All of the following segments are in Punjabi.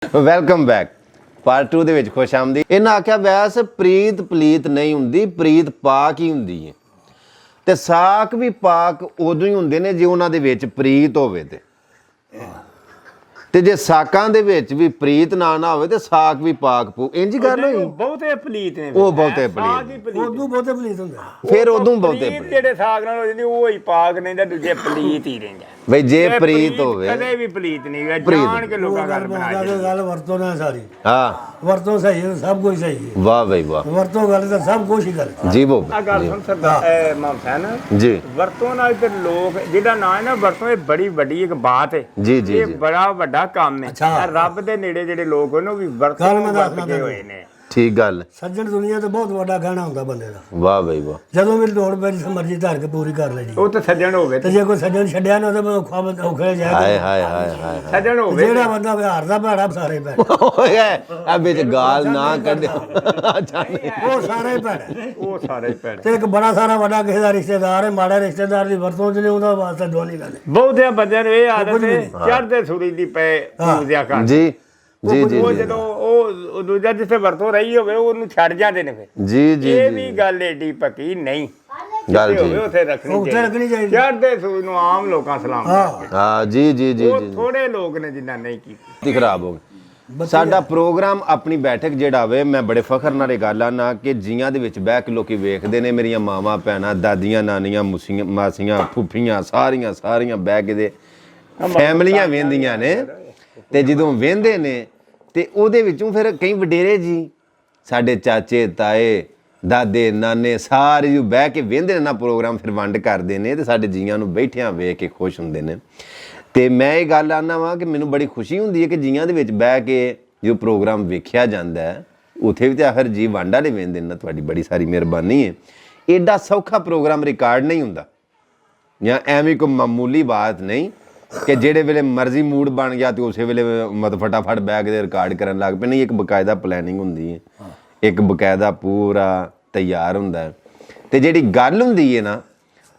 ਵੈਲਕਮ ਬੈਕ ਪਾਰਟ 2 ਦੇ ਵਿੱਚ ਖੁਸ਼ ਆਮਦੀ। ਇਹਨਾਂ ਆਖਿਆ ਵੈਸ ਪ੍ਰੀਤ ਪਲੀਤ ਨਹੀਂ ਹੁੰਦੀ, ਪ੍ਰੀਤ ਪਾਕ ਹੀ ਹੁੰਦੀ ਹੈ। ਤੇ ਸਾਕ ਵੀ ਪਾਕ ਉਦੋਂ ਹੀ ਹੁੰਦੇ ਨੇ ਜੇ ਉਹਨਾਂ ਦੇ ਵਿੱਚ ਪ੍ਰੀਤ ਹੋਵੇ ਤੇ ਜੇ ਸਾਕਾਂ ਦੇ ਵਿੱਚ ਵੀ ਪ੍ਰੀਤ ਨਾ ਹੋਵੇ ਤੇ ਸਾਕ ਵੀ ਪਾਕ ਪੂ ਇੰਜ ਗੱਲ ਹੋਈ। ਬਹੁਤੇ ਪਲੀਤ ਨੇ ਉਹ ਬਹੁਤੇ ਪਲੀਤ ਉਦੋਂ ਬਹੁਤੇ ਪਲੀਤ ਹੁੰਦੇ ਫਿਰ ਉਦੋਂ ਬਹੁਤੇ ਪਲੀਤ ਜਿਹੜੇ ਸਾਗ ਨਾਲ ਹੋ ਜਾਂਦੀ ਉਹ ਹੀ ਪਾਕ ਨਹੀਂ ਤਾਂ ਦੂਜੇ ਪਲੀਤ ਹੀ ਰਹਿੰਦਾ ਬਈ ਜੇ ਪ੍ਰੀਤ ਹੋਵੇ ਕਦੇ ਵੀ ਪਲੀਤ ਨਹੀਂ ਗਾ ਜਾਣ ਕੇ ਲੋਕਾਂ ਗੱਲ ਬਣਾ ਕੇ ਗੱਲ ਵਰਤੋਂ ਨਾਲ ਸਾਰੀ ਹਾਂ ਵਰਤੋਂ ਸਹੀ ਹੈ ਸਭ ਕੁਝ ਸਹੀ ਹੈ। ਵਾਹ ਬਈ ਵਾਹ ਵਰਤੋਂ ਗੱਲ ਤਾਂ ਸਭ ਕੁਝ ਹੀ ਗੱਲ ਜੀ ਬੋ ਆ ਗੱਲ ਸੁਣ ਸਰਦਾਰ ਮਾਮਸਨ ਜੀ ਵਰਤੋਂ ਨਾਲ ਤੇ ਲੋਕ ਜਿਹਦਾ ਨਾਂ ਹੈ ਨਾ ਵਰਤੋਂ ਇਹ ਬੜੀ ਵੱਡੀ ਇੱਕ ਬਾਤ ਹੈ। ਜੀ ਜੀ ਇਹ ਬੜਾ ਵੱਡਾ ਕੰਮ ਹੈ। ਅੱਛਾ। ਰੱਬ ਦੇ ਨੇੜੇ ਜਿਹੜੇ ਲੋਕ ਉਹਨੂੰ ਵੀ ਵਰਤੋਂ ਵਰਤਦੇ ਹੋਏ ਨੇ। ਠੀਕ ਗੱਲ। ਸੱਜਣ ਦੁਨੀਆ ਤੇ ਬਹੁਤ ਵੱਡਾ ਗਹਿਣਾ ਹੁੰਦਾ ਬੰਦੇ ਦਾ। ਵਾਹ ਬਈ ਵਾਹ। ਜਦੋਂ ਵੀ ਲੋੜ ਪੈ ਮਰਜ਼ੀ ਧਾਰ ਕੇ ਪੂਰੀ ਕਰ ਲੈ ਜੀ। ਉਹ ਤਾਂ ਸੱਜਣ ਹੋਵੇ ਤੇ ਜੇ ਕੋਈ ਸੱਜਣ ਛੱਡਿਆ ਨਾ ਤਾਂ ਔਖਾ ਹਾਏ ਜਾਏ। ਹਾਏ ਹਾਏ ਹਾਏ ਸੱਜਣ ਹੋਵੇ ਜਿਹੜਾ ਬੰਦਾ ਵਿਹਾਰ ਦਾ ਭੈੜਾ ਸਾਰੇ ਭੈੜੇ ਓਏ ਆ ਵਿੱਚ ਗਾਲ ਨਾ ਕੱਢਿਓ। ਉਹ ਸਾਰੇ ਭੈੜੇ ਉਹ ਸਾਰੇ ਪੈਣ ਤੇ ਇੱਕ ਬੜਾ ਸਾਰਾ ਵੱਡਾ ਕਿਸੇ ਦਾ ਰਿਸ਼ਤੇਦਾਰ ਹੈ ਮਾੜਾ ਰਿਸ਼ਤੇਦਾਰ ਦੀ ਵਰਤੋਂ ਚ ਨਹੀਂ ਉਹਦਾ ਵਾਸਤੇ ਦੋਨੀ ਗੱਲ ਹੈ। ਬਹੁਤਿਆਂ ਬੰਦਿਆਂ ਨੂੰ ਇਹ ਆਦਤ ਹੈ ਚੜ੍ਹਦੇ ਸੂਰਜ ਦੀ ਪੈ ਪੂਜਿਆ ਕਰ ਜੀ ਜੀ ਜੀ ਉਹ ਜਦੋਂ ਉਹ ਦੂਜਾ ਜਿੱਥੇ ਵਰਤੋਂ ਰਹੀ ਹੋਵੇ ਉਹਨੂੰ ਛੱਡ ਜਾਂਦੇ ਨੇ ਫਿਰ ਜੀ ਜੀ ਇਹ ਵੀ ਗੱਲ ਏਡੀ ਪੱਕੀ ਨਹੀਂ ਗੱਲ ਹੋਵੇ ਜੀ ਉੱਥੇ ਰੱਖਣੀ ਉੱਥੇ ਰੱਖਣੀ ਚਾਹੀਦੀ। ਚੜ੍ਹਦੇ ਸੂਰਜ ਨੂੰ ਆਮ ਲੋਕਾਂ ਸਲਾਮ ਕਰਦੇ ਹਾਂ ਜੀ ਜੀ ਜੀ ਉਹ ਜੀ ਥੋੜੇ ਲੋਕ ਨੇ ਜਿਨ੍ਹਾਂ ਨਹੀਂ ਕੀਤੀ ਖਰਾਬ ਹੋ ਗਈ। ਸਾਡਾ ਪ੍ਰੋਗਰਾਮ ਆਪਣੀ ਬੈਠਕ ਜਿਹੜਾ ਹੋਵੇ ਮੈਂ ਬੜੇ ਫਖਰ ਨਾਲ ਇਹ ਗੱਲ ਆਨਾ ਕਿ ਜੀਆਂ ਦੇ ਵਿੱਚ ਬਹਿ ਕੇ ਲੋਕੀ ਵੇਖਦੇ ਨੇ ਮੇਰੀਆਂ ਮਾਵਾਂ ਭੈਣਾਂ ਦਾਦੀਆਂ ਨਾਨੀਆਂ ਮਾਸੀਆਂ ਫੁੱਫੀਆਂ ਸਾਰੀਆਂ ਬਹਿ ਕੇ ਦੇ ਫੈਮਲੀਆਂ ਵੇਂਦੀਆਂ ਨੇ ਤੇ ਜਦੋਂ ਵੇਂਦੇ ਨੇ ਤੇ ਉਹਦੇ ਵਿੱਚੋਂ ਫਿਰ ਕਈ ਵਡੇਰੇ ਜੀ ਸਾਡੇ ਚਾਚੇ ਤਾਏ ਦਾਦੇ ਨਾਨੇ ਸਾਰੇ ਜੋ ਬਹਿ ਕੇ ਵੇਂਦੇ ਨੇ ਨਾ ਪ੍ਰੋਗਰਾਮ ਫਿਰ ਵੰਡ ਕਰਦੇ ਨੇ ਤੇ ਸਾਡੇ ਜੀਆਂ ਨੂੰ ਬੈਠਿਆਂ ਵੇਖ ਕੇ ਖੁਸ਼ ਹੁੰਦੇ ਨੇ। ਤੇ ਮੈਂ ਇਹ ਗੱਲ ਆਨਾ ਵਾਂ ਕਿ ਮੈਨੂੰ ਬੜੀ ਖੁਸ਼ੀ ਹੁੰਦੀ ਹੈ ਕਿ ਜੀਆਂ ਦੇ ਵਿੱਚ ਬਹਿ ਕੇ ਜੋ ਪ੍ਰੋਗਰਾਮ ਵੇਖਿਆ ਜਾਂਦਾ ਹੈ ਉੱਥੇ ਵੀ ਤੇ ਆਖਰ ਜੀ ਵੰਡ ਵਾਲੇ ਵੇਂਦੇ ਨੇ। ਤੁਹਾਡੀ ਬੜੀ ਸਾਰੀ ਮਿਹਰਬਾਨੀ ਹੈ। ਐਡਾ ਸੌਖਾ ਪ੍ਰੋਗਰਾਮ ਰਿਕਾਰਡ ਨਹੀਂ ਹੁੰਦਾ ਜਾਂ ਐਵੇਂ ਕੋਈ ਮਾਮੂਲੀ ਬਾਤ ਨਹੀਂ ਕਿ ਜਿਹੜੇ ਵੇਲੇ ਮਰਜ਼ੀ ਮੂਡ ਬਣ ਗਿਆ ਤੇ ਉਸੇ ਵੇਲੇ ਫਟਾਫਟ ਬੈਗ ਦੇ ਰਿਕਾਰਡ ਕਰਨ ਲੱਗ ਪਏ। ਨਹੀਂ, ਇੱਕ ਬਕਾਇਦਾ ਪਲੈਨਿੰਗ ਹੁੰਦੀ ਹੈ, ਇੱਕ ਬਕਾਇਦਾ ਪੂਰਾ ਤਿਆਰ ਹੁੰਦਾ ਹੈ। ਤੇ ਜਿਹੜੀ ਗੱਲ ਹੁੰਦੀ ਹੈ ਨਾ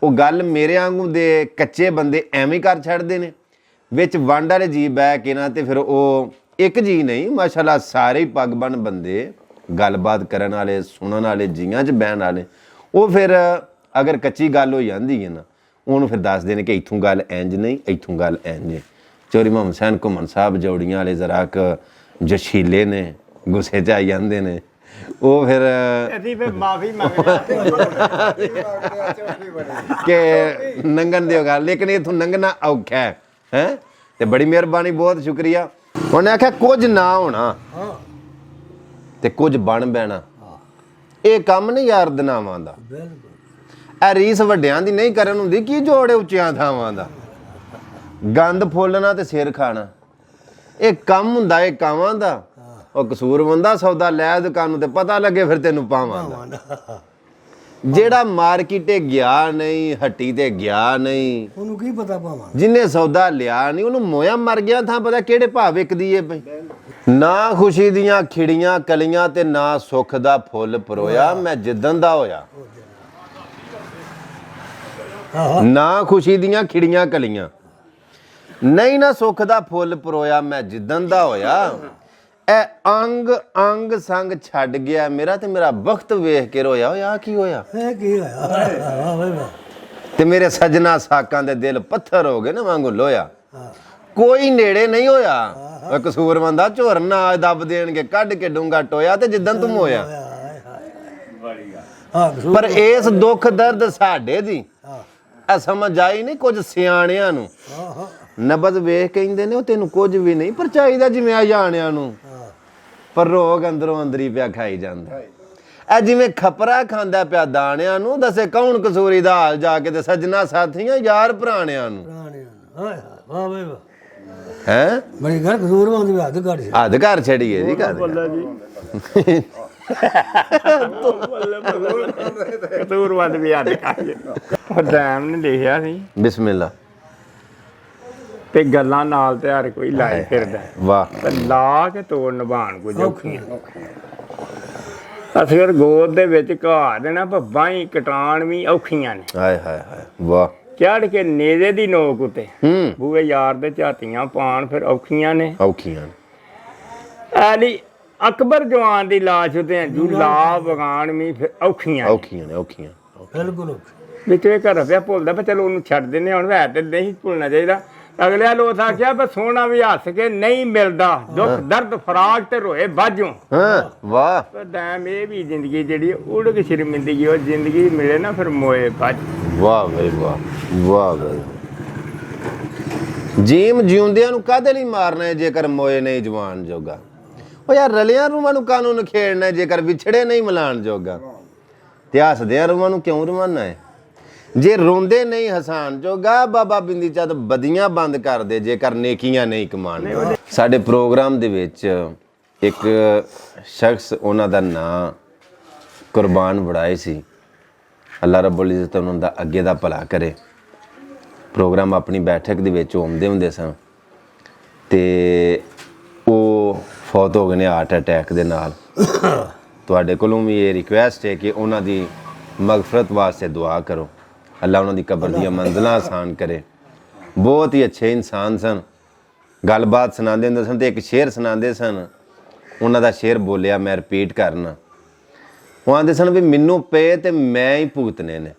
ਉਹ ਗੱਲ ਮੇਰੇ ਵਾਂਗੂ ਦੇ ਕੱਚੇ ਬੰਦੇ ਐਵੇਂ ਕਰ ਛੱਡਦੇ ਨੇ। ਵਿੱਚ ਵੰਡ ਵਾਲੇ ਜੀ ਬਹਿ ਕੇ ਨਾ ਤੇ ਫਿਰ ਉਹ ਇੱਕ ਜੀ ਨਹੀਂ ਮਾਸ਼ਾਅੱਲਾ ਸਾਰੇ ਹੀ ਪੱਗ ਬੰਨ ਬੰਦੇ ਗੱਲਬਾਤ ਕਰਨ ਵਾਲੇ ਸੁਣਨ ਵਾਲੇ ਜੀਆਂ 'ਚ ਬਹਿਣ ਵਾਲੇ ਉਹ ਫਿਰ ਅਗਰ ਕੱਚੀ ਗੱਲ ਹੋ ਜਾਂਦੀ ਹੈ ਨਾ ਉਹਨੂੰ ਫਿਰ ਦੱਸਦੇ ਨੇ ਕਿ ਇੱਥੋਂ ਗੱਲ ਇੰਝ ਨਹੀਂ ਇੱਥੋਂ ਗੱਲ ਇੰਝ ਹੈ। ਚੌਧਰੀ ਮੁਹੰਮਦ ਹੁਸੈਨ ਘੁੰਮਣ ਸਾਹਿਬ ਜੋੜੀਆਂ ਵਾਲੇ ਜ਼ਰਾ ਕੁ ਜਸ਼ੀਲੇ ਨੇ ਗੁੱਸੇ 'ਚ ਆਈ ਜਾਂਦੇ ਨੇ ਉਹ ਫਿਰ ਅਸੀਂ ਫਿਰ ਮਾਫੀ ਮੰਗਦੇ ਕਿ ਨੰਗਣ ਦਿਓ ਗੱਲ ਲੇਕਿਨ ਇੱਥੋਂ ਲੰਘਣਾ ਔਖਾ ਹੈ ਤੇ ਬੜੀ ਮਿਹਰਬਾਨੀ ਬਹੁਤ ਸ਼ੁਕਰੀਆ। ਉਹਨੇ ਆਖਿਆ ਕੁਝ ਨਾ ਹੋਣਾ ਤੇ ਕੁਝ ਬਣ ਬਹਿਣਾ ਇਹ ਕੰਮ ਨਹੀਂ ਯਾਰ ਦਨਾਵਾਂ ਦਾ। ਇਹ ਰੀਸ ਵੱਡਿਆਂ ਦੀ ਨਹੀਂ ਕਰਨ ਹੁੰਦੀ ਕੀ ਜੋੜੇ ਉੱਚੀਆਂ ਥਾਵਾਂ ਦਾ। ਗੰਦ ਫੋਲਣਾ ਤੇ ਸਿਰ ਖਾਣਾ ਇਹ ਕੰਮ ਹੁੰਦਾ ਇਹ ਕਾਵਾਂ ਦਾ। ਉਹ ਕਸੂਰ ਬੰਦਾ ਸੌਦਾ ਲੈ ਦੁਕਾਨ ਨੂੰ ਤੇ ਪਤਾ ਲੱਗੇ ਫਿਰ ਤੈਨੂੰ ਪਾਵਾਂ ਦਾ। ਜਿਹੜਾ ਮਾਰਕੀਟੇ ਗਿਆ ਨਹੀਂ ਹੱਟੀ ਤੇ ਗਿਆ ਨਹੀਂ ਉਹਨੂੰ ਕੀ ਪਤਾ ਭਾਵਾਂ ਜਿਹਨੇ ਸੌਦਾ ਲਿਆ ਨਹੀਂ ਉਹਨੂੰ ਮੋਇਆ ਮਰ ਗਿਆ ਥਾਂ ਪਤਾ ਕਿਹੜੇ ਭਾਅ ਵਿਕਦੀ ਏ ਪਈ। ਨਾ ਖੁਸ਼ੀ ਦੀਆਂ ਖਿੜੀਆਂ ਕਲੀਆਂ ਤੇ ਨਾ ਸੁੱਖ ਦਾ ਫੁੱਲ ਪਰੋਇਆ ਮੈਂ ਜਿੱਦਣ ਦਾ ਹੋਇਆ। ਨਾ ਖੁਸ਼ੀ ਦੀਆਂ ਖਿੜੀਆਂ ਕਲੀਆਂ ਨਹੀਂ ਨਾ ਸੁੱਖ ਦਾ ਫੁੱਲ ਪਰੋਇਆ ਮੈਂ ਜਿੱਦਣ ਦਾ ਹੋਇਆ। ਇਹ ਅੰਗ ਅੰਗ ਸੰਗ ਛੱਡ ਗਿਆ ਮੇਰਾ ਤੇ ਮੇਰਾ ਵਕਤ ਵੇਖ ਕੇ ਰੋਇਆ। ਹੋਇਆ ਕੀ ਹੋਇਆ ਇਹ ਕੀ ਹੋਇਆ ਵਾਹ ਵਾਹ ਵਾਹ ਤੇ ਮੇਰੇ ਸਜਣਾ ਸਾਕਾਂ ਦੇ ਦਿਲ ਪੱਥਰ ਹੋ ਗਏ ਨਾ ਵਾਂਗੂ ਲੋਇਆ। ਕੋਈ ਨੇੜੇ ਨਹੀਂ ਹੋਇਆ ਕਸੂਰ ਬੰਦਾ ਝੁਰਨ ਨਾ ਦੱਬ ਦੇਣਗੇ ਕੱਢ ਕੇ ਡੂੰਗਾ ਟੋਇਆ ਤੇ ਜਿੱਦਣ ਤੁਮ ਹੋਇਆ। ਪਰ ਇਸ ਦੁੱਖ ਦਰਦ ਸਾਡੇ ਦੀ ਆ ਸਮਝ ਆਈ ਨਹੀਂ ਕੁਝ ਸਿਆਣਿਆਂ ਨੂੰ। ਨਬਜ਼ ਵੇਖ ਕਹਿੰਦੇ ਨੇ ਉਹ ਤੈਨੂੰ ਕੁਝ ਵੀ ਨਹੀਂ ਪਰ ਚਾਹੀਦਾ ਜਿਵੇਂ ਆ ਜਾਣਿਆਂ ਨੂੰ ਪਰ ਰੋਗ ਅੰਦਰੋਂ ਅੰਦਰੀ ਪਿਆ ਖਾਈ ਜਾਂਦਾ। ਇਹ ਜਿਵੇਂ ਖਪਰਾ ਖਾਂਦਾ ਪਿਆ ਦਾਣਿਆਂ ਨੂੰ ਦੱਸੇ ਕੌਣ ਕਸੂਰੀ ਦਾ ਹਾਲ ਜਾ ਕੇ ਤੇ ਸੱਜਣਾ ਸਾਥੀਆਂ ਯਾਰ ਭਰਾਣਿਆਂ ਨੂੰ ਵਾਹ ਵਾਹ ਵਾਹ ਹੈ ਬੜੀ ਗੱਲ ਕਸੂਰ ਹੁੰਦੀ ਹੱਥ ਕੱਢ ਹੱਦ ਘਰ ਛੜੀਏ ਜੀ ਘਰ ਕਸੂਰ ਵੱਧ ਵੀ ਹੱਦ ਕਾਏ ਉਹ ਡੈਮ ਨੇ ਲਿਖਿਆ ਸੀ ਬਿਸਮਿਲ੍ਲਾ ਤੇ ਗੱਲਾਂ ਨਾਲ ਤੇ ਹਰ ਕੋਈ ਲਾਏ ਫਿਰਦਾ ਵਾਹ ਤੇ ਲਾ ਕੇ ਤੋੜ ਨਿਭਾਣ ਕੁਝ ਔਖੀਆਂ ਅਸੀਂ ਗੋਦ ਦੇ ਵਿੱਚ ਘਾ ਦੇਣਾ ਭੱਬਾਂ ਹੀ ਕਟਾਣ ਵੀ ਔਖੀਆਂ ਨੇ। ਹਾਏ ਹਾਏ ਹਾਏ ਵਾਹ ਚੜ ਕੇ ਨੇਜ਼ੇ ਦੀ ਨੋਕ ਉਤੇ ਬੂਏ ਯਾਰ ਦੇ ਝਾਤੀਆਂ ਪਾਣ ਫਿਰ ਔਖੀਆਂ ਨੇ। ਔਖੀਆਂ ਐਲੀ ਅਕਬਰ ਜਵਾਨ ਦੀ ਲਾਸ਼ ਉਤੇ ਅੰਜੂ ਲਾ ਬਗਾਨ ਵੀ ਫਿਰ ਔਖੀਆਂ ਔਖੀਆਂ ਨੇ ਔਖੀਆਂ। ਬਿਲਕੁਲ ਵਿੱਚ ਇਹ ਘਰ ਪਿਆ ਭੁੱਲਦਾ ਪਰ ਚਲੋ ਉਹਨੂੰ ਛੱਡ ਦਿੰਦੇ ਹੁਣ ਵੈ ਤੇ ਨਹੀਂ ਭੁੱਲਣਾ ਚਾਹੀਦਾ। ਅਗਲਿਆਂ ਲੋਕ ਆਖਿਆ ਪਰ ਸੋਹਣਾ ਵੀ ਹੱਸ ਕੇ ਨਹੀਂ ਮਿਲਦਾ ਦੁੱਖ ਦਰਦ ਫਰਾਕ ਤੇ ਰੋਏ ਬਾਝੋਂ। ਹਾਂ ਵਾਹ। ਪਰ ਡੈਮ ਇਹ ਵੀ ਜ਼ਿੰਦਗੀ ਜਿਹੜੀ ਉੜ ਕੇ ਸ਼ਰਮਿੰਦਗੀ ਉਹ ਜ਼ਿੰਦਗੀ ਮਿਲੇ ਨਾ ਫਿਰ ਮੋਏ ਬਾਝ। ਵਾਹ ਬਈ ਵਾਹ ਵਾਹ ਬਈ। ਜੀਮ ਜਿਉਂਦਿਆਂ ਨੂੰ ਕਾਹਦੇ ਲਈ ਮਾਰਨਾ ਹੈ ਜੇਕਰ ਮੋਏ ਨਹੀਂ ਜਵਾਨ ਜੋਗਾ। ਉਹ ਯਾਰ ਰਲਿਆਂ ਰੂਹਾਂ ਨੂੰ ਕਾਨੂੰਨ ਖੇਡਣਾ ਹੈ ਜੇਕਰ ਵਿਛੜੇ ਨਹੀਂ ਮਿਲਾਣ ਜੋਗਾ। ਤੇ ਹੱਸਦਿਆਂ ਰੂਹਾਂ ਨੂੰ ਕਿਉਂ ਰਵਾਨਾ ਹੈ ਜੇ ਰੋਂਦੇ ਨਹੀਂ ਹਸਾਨ ਜੋਗਾ। ਬਾਬਾ ਬਿੰਦੀ ਚੰਦ ਬਦੀਆਂ ਬੰਦ ਕਰ ਦੇ ਜੇਕਰ ਨੇਕੀਆਂ ਨਹੀਂ ਕਮਾਣ। ਸਾਡੇ ਪ੍ਰੋਗਰਾਮ ਦੇ ਵਿੱਚ ਇੱਕ ਸ਼ਖਸ ਉਹਨਾਂ ਦਾ ਨਾਂ ਕੁਰਬਾਨ ਵੜਾਏ ਸੀ। ਅੱਲਾ ਰੱਬੁਲ ਇੱਜ਼ਤ ਉਹਨਾਂ ਦਾ ਅੱਗੇ ਦਾ ਭਲਾ ਕਰੇ। ਪ੍ਰੋਗਰਾਮ ਆਪਣੀ ਬੈਠਕ ਦੇ ਵਿੱਚ ਆਉਂਦੇ ਹੁੰਦੇ ਸਨ ਤੇ ਉਹ ਫੌਤ ਹੋ ਗਏ ਨੇ ਹਾਰਟ ਅਟੈਕ ਦੇ ਨਾਲ। ਤੁਹਾਡੇ ਕੋਲੋਂ ਵੀ ਇਹ ਰਿਕੁਐਸਟ ਹੈ ਕਿ ਉਹਨਾਂ ਦੀ ਮਗਫਰਤ ਵਾਸਤੇ ਦੁਆ ਕਰੋ। ਅੱਲਾ ਉਹਨਾਂ ਦੀ ਕਬਰ ਦੀਆਂ ਮੰਜ਼ਲਾਂ ਆਸਾਨ ਕਰੇ। ਬਹੁਤ ਹੀ ਅੱਛੇ ਇਨਸਾਨ ਸਨ। ਗੱਲਬਾਤ ਸੁਣਾਉਂਦੇ ਹੁੰਦੇ ਸਨ ਤੇ ਇੱਕ ਸ਼ੇਰ ਸੁਣਾਉਂਦੇ ਸਨ। ਉਹਨਾਂ ਦਾ ਸ਼ੇਰ ਬੋਲਿਆ ਮੈਂ ਰਿਪੀਟ ਕਰਨਾ। ਉਹ ਆਂਦੇ ਸਨ ਵੀ ਮੈਨੂੰ ਪਏ ਤੇ ਮੈਂ ਹੀ ਭੁਗਤਨੇ ਨੇ।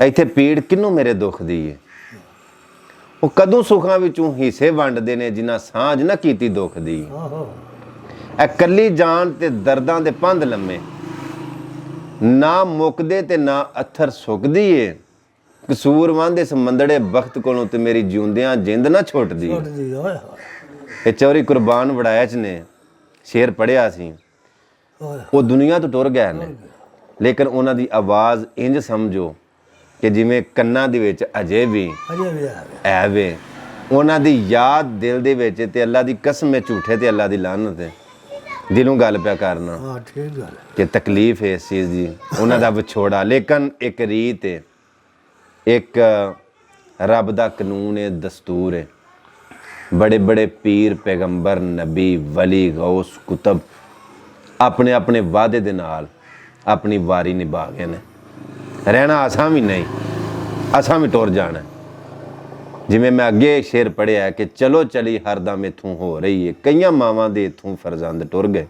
ਇੱਥੇ ਪੀੜ ਕਿਹਨੂੰ ਮੇਰੇ ਦੁੱਖ ਦੀ ਹੈ। ਉਹ ਕਦੋਂ ਸੁੱਖਾਂ ਵਿੱਚੋਂ ਹਿੱਸੇ ਵੰਡਦੇ ਨੇ ਜਿਨ੍ਹਾਂ ਸਾਂਝ ਨਾ ਕੀਤੀ ਦੁੱਖ ਦੀ। ਇਹ ਕੱਲੀ ਜਾਨ ਤੇ ਦਰਦਾਂ ਦੇ ਪੰਧ ਲੰਮੇ ਨਾ ਮੁੱਕਦੇ ਤੇ ਨਾ ਅੱਥਰ ਸੁੱਕਦੀ ਏ। ਕਸੂਰਵੰਦ ਇਸ ਮੰਦੜੇ ਬਖਤ ਕੋਲੋਂ ਤੇ ਮੇਰੀ ਜਿਉਂਦਿਆਂ ਜਿੰਦ ਨਾ ਛੁੱਟਦੀ। ਇਹ ਚੌਰੀ ਕੁਰਬਾਨ ਵੜਾਇਆ ਚ ਨੇ ਸ਼ੇਰ ਪੜਿਆ ਸੀ। ਉਹ ਦੁਨੀਆ ਤੋਂ ਟੁਰ ਗਏ ਨੇ ਲੇਕਿਨ ਉਹਨਾਂ ਦੀ ਆਵਾਜ਼ ਇੰਜ ਸਮਝੋ ਕਿ ਜਿਵੇਂ ਕੰਨਾਂ ਦੇ ਵਿੱਚ ਅਜੇ ਵੀ ਐਵੇਂ ਉਹਨਾਂ ਦੀ ਯਾਦ ਦਿਲ ਦੇ ਵਿੱਚ ਤੇ ਅੱਲਾ ਦੀ ਕਸਮ ਹੈ ਝੂਠੇ ਤੇ ਅੱਲਾ ਦੀ ਲਾਨਤ ਹੈ। ਦਿਲੋਂ ਗੱਲ ਪਿਆ ਕਰਨਾ ਕਿ ਤਕਲੀਫ ਹੈ ਇਸ ਚੀਜ਼ ਦੀ ਉਹਨਾਂ ਦਾ ਵਿਛੋੜਾ। ਲੇਕਿਨ ਇੱਕ ਰੀਤ ਹੈ ਇੱਕ ਰੱਬ ਦਾ ਕਾਨੂੰਨ ਹੈ ਦਸਤੂਰ ਹੈ। ਬੜੇ ਬੜੇ ਪੀਰ ਪੈਗੰਬਰ ਨਬੀ ਵਲੀ ਗੌਸ ਕੁਤਬ ਆਪਣੇ ਆਪਣੇ ਵਾਅਦੇ ਦੇ ਨਾਲ ਆਪਣੀ ਵਾਰੀ ਨਿਭਾ ਗਏ ਨੇ। ਰਹਿਣਾ ਆਸਾਂ ਵੀ ਨਹੀਂ ਅਸਾਂ ਵੀ ਟੁਰ ਜਾਣਾ। ਜਿਵੇਂ ਮੈਂ ਅੱਗੇ ਸ਼ੇਰ ਪੜ੍ਹਿਆ ਕਿ ਚਲੋ ਚਲੀ ਹਰਦਮ ਇੱਥੋਂ ਹੋ ਰਹੀ ਹੈ। ਕਈਆਂ ਮਾਵਾਂ ਦੇ ਇੱਥੋਂ ਫਰਜ਼ੰਦ ਟੁਰ ਗਏ।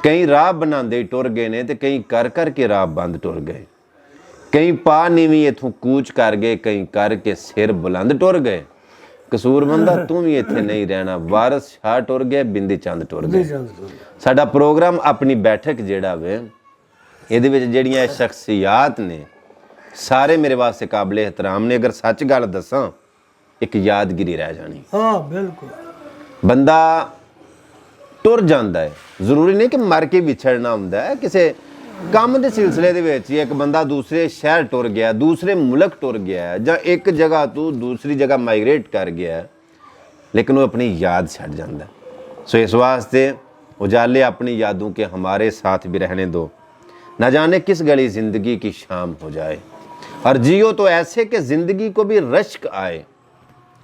ਕਈ ਰਾਹ ਬਣਾਉਂਦੇ ਟੁਰ ਗਏ ਨੇ ਤੇ ਕਈ ਕਰ ਕਰਕੇ ਰਾਹ ਬੰਦ ਟੁਰ ਗਏ। ਕਈ ਪਾ ਨੀਵੀਂ ਇੱਥੋਂ ਕੂਚ ਕਰ ਗਏ ਕਈ ਕਰਕੇ ਸਿਰ ਬੁਲੰਦ ਟੁਰ ਗਏ। ਕਸੂਰਮੰਦਾ ਤੂੰ ਵੀ ਇੱਥੇ ਨਹੀਂ ਰਹਿਣਾ। ਵਾਰਸ ਸ਼ਾਹ ਟੁਰ ਗਏ ਬਿੰਦੀ ਚੰਦ ਟੁਰ ਗਏ। ਸਾਡਾ ਪ੍ਰੋਗਰਾਮ ਆਪਣੀ ਬੈਠਕ ਜਿਹੜਾ ਵੇ ਇਹਦੇ ਵਿੱਚ ਜਿਹੜੀਆਂ ਸ਼ਖਸੀਅਤ ਨੇ ਸਾਰੇ ਮੇਰੇ ਵਾਸਤੇ ਕਾਬਲੇ ਇਹਤਰਾਮ ਨੇ। ਅਗਰ ਸੱਚ ਗੱਲ ਦੱਸਾਂ ਇੱਕ ਯਾਦਗਿਰੀ ਰਹਿ ਜਾਣੀ। ਹਾਂ ਬਿਲਕੁਲ। ਬੰਦਾ ਟੁਰ ਜਾਂਦਾ ਹੈ ਜ਼ਰੂਰੀ ਨਹੀਂ ਕਿ ਮਰ ਕੇ ਵਿਛੜਨਾ ਹੁੰਦਾ ਹੈ। ਕਿਸੇ ਕੰਮ ਦੇ ਸਿਲਸਿਲੇ ਦੇ ਵਿੱਚ ਇੱਕ ਬੰਦਾ ਦੂਸਰੇ ਸ਼ਹਿਰ ਟੁਰ ਗਿਆ ਦੂਸਰੇ ਮੁਲਕ ਟੁਰ ਗਿਆ ਜਾਂ ਇੱਕ ਜਗ੍ਹਾ ਤੋਂ ਦੂਸਰੀ ਜਗ੍ਹਾ ਮਾਈਗ੍ਰੇਟ ਕਰ ਗਿਆ ਲੇਕਿਨ ਉਹ ਆਪਣੀ ਯਾਦ ਛੱਡ ਜਾਂਦਾ। ਸੋ ਇਸ ਵਾਸਤੇ उजाले अपनी यादों के हमारे साथ भी रहने दो। न जाने किस गली ज़िंदगी की शाम हो जाए और जियो तो ऐसे कि ज़िंदगी को भी रश्क आए।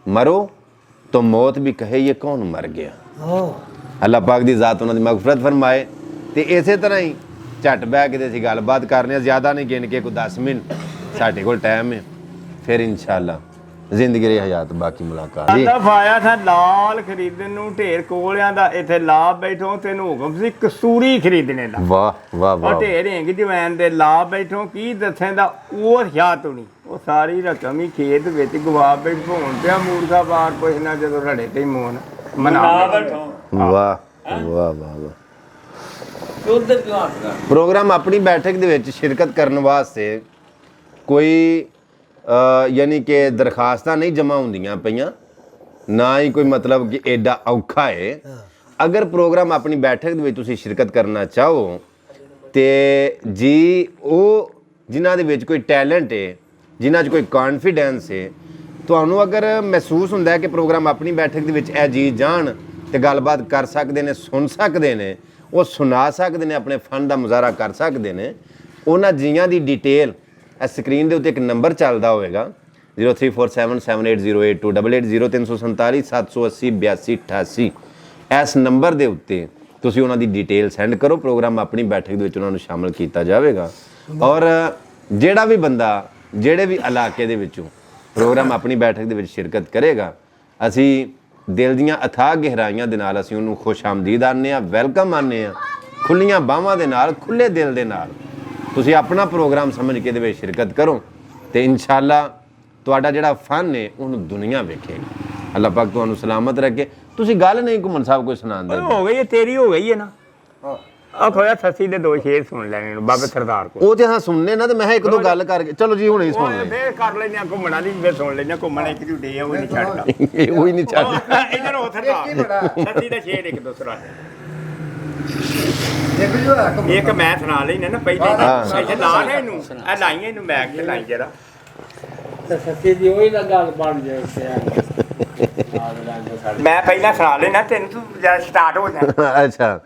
मरो तो मौत भी कहे ये कौन मर गया। अल्लाह पाक दी ज़ात उन्हां दी मगफरत फरमाए। तो इस तरह ही झट बह के असीं गलबात करने ज़्यादा नहीं गिन के कोई 10 मिनट साडे कोल टाइम है फिर इंशाअल्लाह ਜ਼ਿੰਦਗੀ ਦੀ ਹਯਾਤ ਬਾਕੀ ਮੁਲਾਕਾਤ ਜੀ। ਦਫ ਆਇਆ ਥਾ ਲਾਲ ਖਰੀਦਣ ਨੂੰ ਢੇਰ ਕੋਲਿਆਂ ਦਾ ਇੱਥੇ ਲਾ ਬੈਠੋ ਤੈਨੂੰ ਹੁਕਮ ਸੀ ਕਸੂਰੀ ਖਰੀਦਣੇ ਦਾ। ਵਾਹ ਵਾਹ ਵਾਹ। ਢੇਰ ਹਿੰਗ ਜਵੈਨ ਦੇ ਲਾ ਬੈਠੋ ਕੀ ਦੱਸੇਂਦਾ ਉਹ ਹਯਾਤ ਹੋਣੀ ਉਹ ਸਾਰੀ ਰਕਮ ਹੀ ਖੇਤ ਵਿੱਚ ਗਵਾ ਬੈਠੋ ਹੁਣ ਪਿਆ ਮੂਰਖਾ ਬਾਰ ਪੁੱਛਣਾ ਜਦੋਂ ਰੜੇ ਤੇ ਮੋਨ ਮਨਾ ਬੈਠੋ। ਵਾਹ ਵਾਹ ਵਾਹ ਵਾਹ। ਪ੍ਰੋਗਰਾਮ ਆਪਣੀ ਬੈਠਕ ਦੇ ਵਿੱਚ ਸ਼ਿਰਕਤ ਕਰਨ ਵਾਸਤੇ ਕੋਈ यानी कि दरखास्तां नहीं जमा होंदियां पईयां ना ही कोई मतलब कि एडा औखा है। अगर प्रोग्राम अपनी बैठक दे विच तुसीं शिरकत करना चाहो तो जी वो जिन्हां दे विच कोई टैलेंट है जिन्हां च कोई कॉन्फिडेंस है तुहानूं अगर महसूस हुंदा है कि प्रोग्राम अपनी बैठक दे विच ए जी जान ते गलबात कर सकदे ने सुन सकदे ने वो सुना सकदे ने अपने फन दा मुजाहरा कर सकदे ने उन्हां जियां दी डिटेल स्क्रीन के उत्ते एक नंबर चलता होएगा 0347780828 880347 780 82 88 इस नंबर के उत्ते तुसीं उन्हां दी डिटेल सेंड करो। प्रोग्राम अपनी बैठक दे विच उन्हां नूं शामिल किया जाएगा और जिहड़ा भी बंदा जिहड़े भी इलाके दे विचों प्रोग्राम अपनी बैठक दे विच शिरकत करेगा असीं ਦਿਲ ਦੀਆਂ ਅਥਾਹ ਗਹਿਰਾਈਆਂ ਦੇ ਨਾਲ ਅਸੀਂ ਉਹਨੂੰ ਖੁਸ਼ ਆਮਦੀਦ ਆਉਂਦੇ ਹਾਂ, ਵੈਲਕਮ ਆਉਂਦੇ ਹਾਂ, ਖੁੱਲੀਆਂ ਬਾਹਾਂ ਦੇ ਨਾਲ, ਖੁੱਲੇ ਦਿਲ ਦੇ ਨਾਲ। ਤੁਸੀਂ ਆਪਣਾ ਪ੍ਰੋਗਰਾਮ ਸਮਝ ਕੇ ਇਹਦੇ ਵਿੱਚ ਸ਼ਿਰਕਤ ਕਰੋ ਤੇ ਇਨਸ਼ਾਅੱਲਾ ਤੁਹਾਡਾ ਜਿਹੜਾ ਫਨ ਹੈ ਉਹਨੂੰ ਦੁਨੀਆ ਵੇਖੇਗੀ। ਅੱਲਾਹ ਪਾਕ ਤੁਹਾਨੂੰ ਸਲਾਮਤ ਰੱਖੇ। ਤੁਸੀਂ ਗੱਲ ਨਹੀਂ ਘੁੰਮਣ ਸਾਹਿਬ ਕੋਈ ਸੁਣਾਉਂਦੇ? ਹੋ ਗਈ ਹੈ, ਤੇਰੀ ਹੋ ਗਈ ਹੈ ਨਾ। ਆ ਖੋਇਆ ਸੱਸੀ ਦੇ 2 ਸ਼ੇਰ ਸੁਣ ਲੈਣੇ ਨੂੰ ਬਾਬੇ ਸਰਦਾਰ ਕੋਲ। ਉਹ ਤੇ ਹਾਂ ਸੁਣਨੇ ਨਾ, ਤੇ ਮੈਂ ਇੱਕ ਦੋ ਗੱਲ ਕਰਕੇ ਚਲੋ ਜੀ ਹੁਣੇ ਹੀ ਸੁਣ ਲੈ। ਫੇਰ ਕਰ ਲੈਨੇ ਆ, ਘੁੰਮਣਾ ਨਹੀਂ ਫੇਰ ਸੁਣ ਲੈਨੇ ਆ। ਘੁੰਮਣਾ ਇੱਕ ਝੂਟੇ ਆ, ਉਹ ਨਹੀਂ ਛੱਡਦਾ। ਇਹ ਉਹੀ ਨਹੀਂ ਚੱਲ ਇਧਰ ਹੋ ਸਰਦਾਰ ਸੱਸੀ ਦਾ ਸ਼ੇਰ ਇੱਕ ਦੋ ਸੁਣਾ। ਇੱਕ ਮੈਂ ਸੁਣਾ ਲੈਣਾ ਨਾ ਪਹਿਲੇ। ਇੱਥੇ ਲਾ ਨਾ ਇਹਨੂੰ, ਇਹ ਲਾਈਏ ਇਹਨੂੰ ਮੈਕ ਤੇ ਲਾਈ ਜਰਾ। ਸੱਚੀ ਦੀ ਉਹੀ ਤਾਂ ਗੱਲ ਬਣ ਜਾਏ ਮੈਂ ਪਹਿਲਾਂ ਸੁਣਾ ਲੈਣਾ ਤੈਨੂੰ, ਤੂੰ ਜਰਾ ਸਟਾਰਟ ਹੋ ਜਾ। ਅੱਛਾ।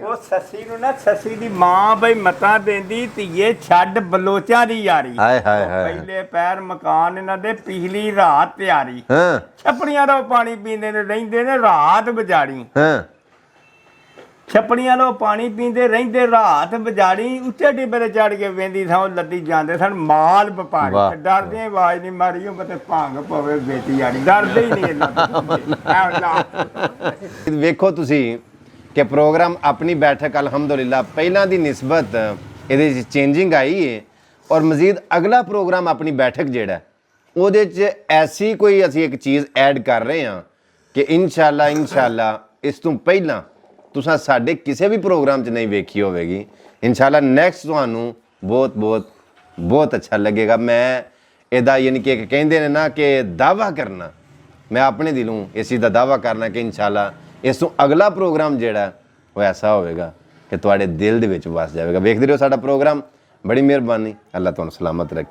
ਉਹ ਸੱਸੀ ਨੂੰ ਨਾ, ਸੱਸੀ ਦੀ ਮਾਂ ਬਈ ਮਤਾਂ ਦਿੰਦੀ, ਧੀਏ ਛੱਡ ਬਲੋਚਾਂ ਦੀ ਯਾਰੀ। ਹਾਏ ਹਾਏ ਹਾਏ। ਪਹਿਲੇ ਪੈਰ ਮਕਾਨ ਇਹਨਾਂ ਦੇ, ਪਿਛਲੀ ਰਾਤ ਤਿਆਰੀ। ਹਾਂ ਛੱਪੜੀਆਂ ਦਾ ਪਾਣੀ ਪੀਂਦੇ ਨੇ, ਰਹਿੰਦੇ ਨੇ ਰਾਤ ਬਜਾੜੀ। ਹਾਂ। ਛੱਪੜੀਆਂ ਦਾ ਪਾਣੀ ਪੀਂਦੇ ਰਹਿੰਦੇ ਰਾਤ ਬਜਾੜੀ। ਉੱਚੇ ਟਿੱਬੇ ਤੇ ਚੜ ਕੇ ਵੇਂਦੀ ਥਾਂ ਲੱਦੀ ਜਾਂਦੇ ਸਨ ਮਾਲ ਵਪਾਰੀ। ਵਾਹ। ਡਰਦੇ ਆਵਾਜ਼ ਨਹੀਂ ਮਾਰੀ, ਉਹ ਕਿਤੇ ਭੰਗ ਪਵੇ ਵੇਚੀ ਜਾਣੀ। ਡਰਦੇ ਹੀ ਨਹੀਂ ਇਹਨਾਂ ਤੋਂ। ਵੇਖੋ ਤੁਸੀਂ ਕਿ ਪ੍ਰੋਗਰਾਮ ਆਪਣੀ ਬੈਠਕ ਅਲਹਮਦੁਲਿਲਾ ਪਹਿਲਾਂ ਦੀ ਨਿਸਬਤ ਇਹਦੇ ਵਿੱਚ ਚੇਂਜਿੰਗ ਆਈ ਹੈ। ਔਰ ਮਜ਼ੀਦ ਅਗਲਾ ਪ੍ਰੋਗਰਾਮ ਆਪਣੀ ਬੈਠਕ ਜਿਹੜਾ ਉਹਦੇ 'ਚ ਐਸੀ ਕੋਈ ਅਸੀਂ ਇੱਕ ਚੀਜ਼ ਐਡ ਕਰ ਰਹੇ ਹਾਂ ਕਿ ਇਨਸ਼ਾਅੱਲਾ ਇਸ ਤੋਂ ਪਹਿਲਾਂ ਤੁਸੀਂ ਸਾਡੇ ਕਿਸੇ ਵੀ ਪ੍ਰੋਗਰਾਮ 'ਚ ਨਹੀਂ ਵੇਖੀ ਹੋਵੇਗੀ। ਇਨਸ਼ਾਅੱਲਾ ਨੈਕਸਟ ਤੁਹਾਨੂੰ ਬਹੁਤ ਅੱਛਾ ਲੱਗੇਗਾ। ਮੈਂ ਇਹਦਾ ਯਾਨੀ ਕਿ ਇੱਕ ਕਹਿੰਦੇ ਨੇ ਨਾ ਕਿ ਦਾਅਵਾ ਕਰਨਾ, ਮੈਂ ਆਪਣੇ ਦਿਲੋਂ ਇਸ ਚੀਜ਼ ਦਾ ਦਾਅਵਾ ਕਰਨਾ ਕਿ ਇਨਸ਼ਾਅੱਲਾ ਇਸ ਤੋਂ ਅਗਲਾ ਪ੍ਰੋਗਰਾਮ ਜਿਹੜਾ ਉਹ ਐਸਾ ਹੋਵੇਗਾ ਕਿ ਤੁਹਾਡੇ ਦਿਲ ਦੇ ਵਿੱਚ ਵਸ ਜਾਵੇਗਾ। ਵੇਖਦੇ ਰਹੋ ਸਾਡਾ ਪ੍ਰੋਗਰਾਮ। ਬੜੀ ਮਿਹਰਬਾਨੀ। ਅੱਲਾਹ ਤੁਹਾਨੂੰ ਸਲਾਮਤ ਰੱਖੇ।